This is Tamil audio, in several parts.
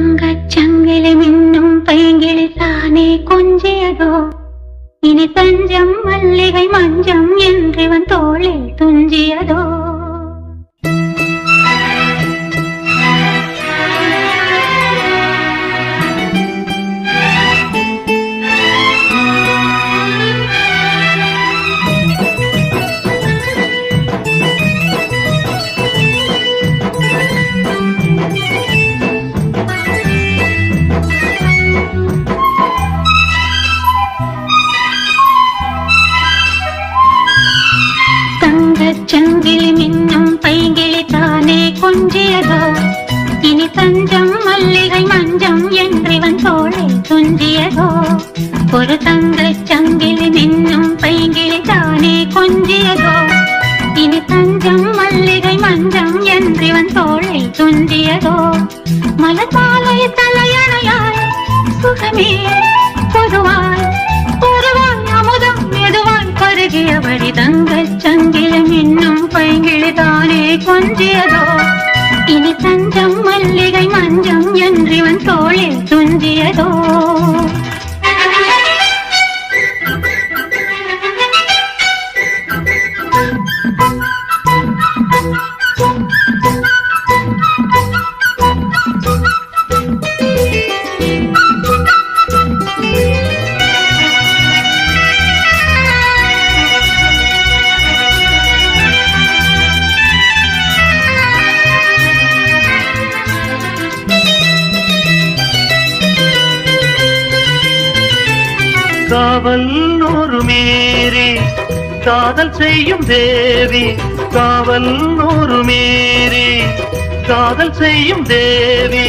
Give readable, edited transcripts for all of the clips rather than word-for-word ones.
தங்கச் சங்கிலி மின்னும் பைங்கிளி தானே கொஞ்சியதோ இனி தஞ்சம் மல்லிகை மஞ்சம் என்றிவன் தோளில் துஞ்சியதோ. சங்கிலி மின்னும் பைங்கிளி தானே கொஞ்சியதோ இனி தஞ்சம் மல்லிகை மஞ்சம் என்றிவன் தோளை துஞ்சியதோ. ஒரு தங்கச் சங்கிலி மின்னும் பைங்கிளி தானே கொஞ்சியதோ இனி தஞ்சம் மல்லிகை மஞ்சம் என்றிவன் தோளை துஞ்சியதோ. மலர்மாலை தலையணையாய் சுகமே பொதுவாய் பொருவாய் அமுதம் மெதுவாய் பருகியபடி தங்கச் சங்கிலி மின்னும் பைங்கிளி தானே கொஞ்சியதோ இனி தஞ்சம் மல்லிகை மஞ்சம் என்றிவன் தோளில் துஞ்சியதோ. காவல் நூறு மீறி காதல் செய்யும் தேவி, காவல் நூறு மீறி காதல் செய்யும் தேவி.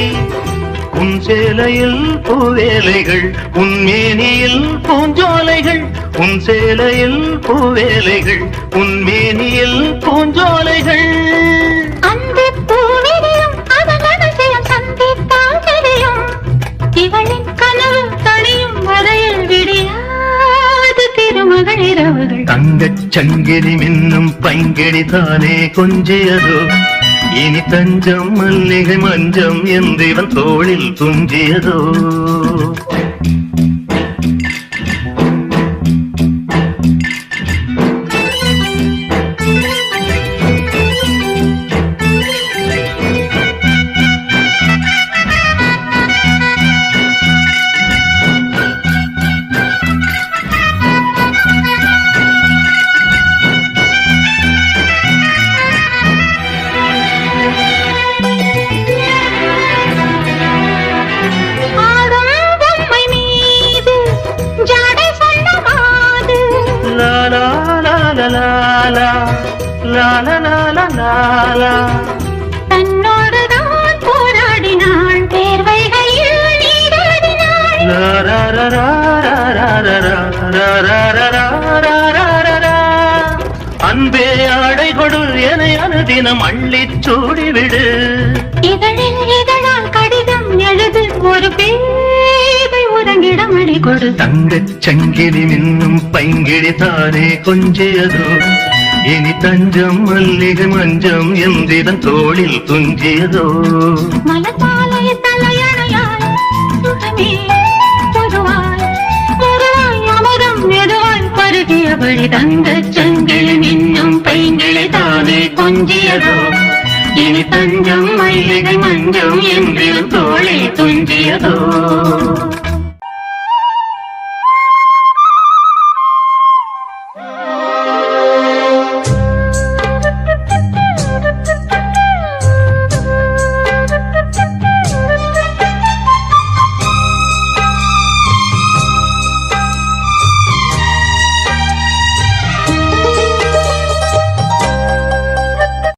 உன் சேலையில் பூவேலைகள் உன் மேனியில் பூஞ்சோலைகள், உன் சேலையில் பூவேலைகள் உன் மேனியில் பூஞ்சோலைகள். அந்த பூவினிலும் அதன் அதிசயம் சந்தித்தால் தெரியும், இவளின் கனவு தனியும் வரையில் விடியாது திருமகள் இரவுகள். தங்கச் சங்கிலி மின்னும் பைங்கிளி தானே கொஞ்சியதோ இனி தஞ்சம் மல்லிகை மஞ்சம் என்றிவன் தோளில் துஞ்சியதோ. தன்னோடுதான் போராடினாள் தேர்வைகளில் நீராடினாள். அன்பே ஆடை கொடு என அனுதினம் அள்ளிச் சூடிவிடு. இதழில் இதழால் கடிதம் எழுது ஒரு பேதை உறங்கிடம் அடி கொடு. தங்கச் சங்கிலி மின்னும் பைங்கிளி தானே கொஞ்சியதோ இனி தஞ்சம் மல்லிகை மஞ்சம் என்றிவன் தோளில் துஞ்சியதோ. மலர்மாலை தலையணையாய் சுகமே பொதுவாய் பொருவாய் அமுதம் மெதுவாய் பருகியபடி தங்கச் சங்கிலி மின்னும் பைங்கிளி தானே கொஞ்சியதோ இனி தஞ்சம் மல்லிகை மஞ்சம் என்றிவன் தோளில் துஞ்சியதோ.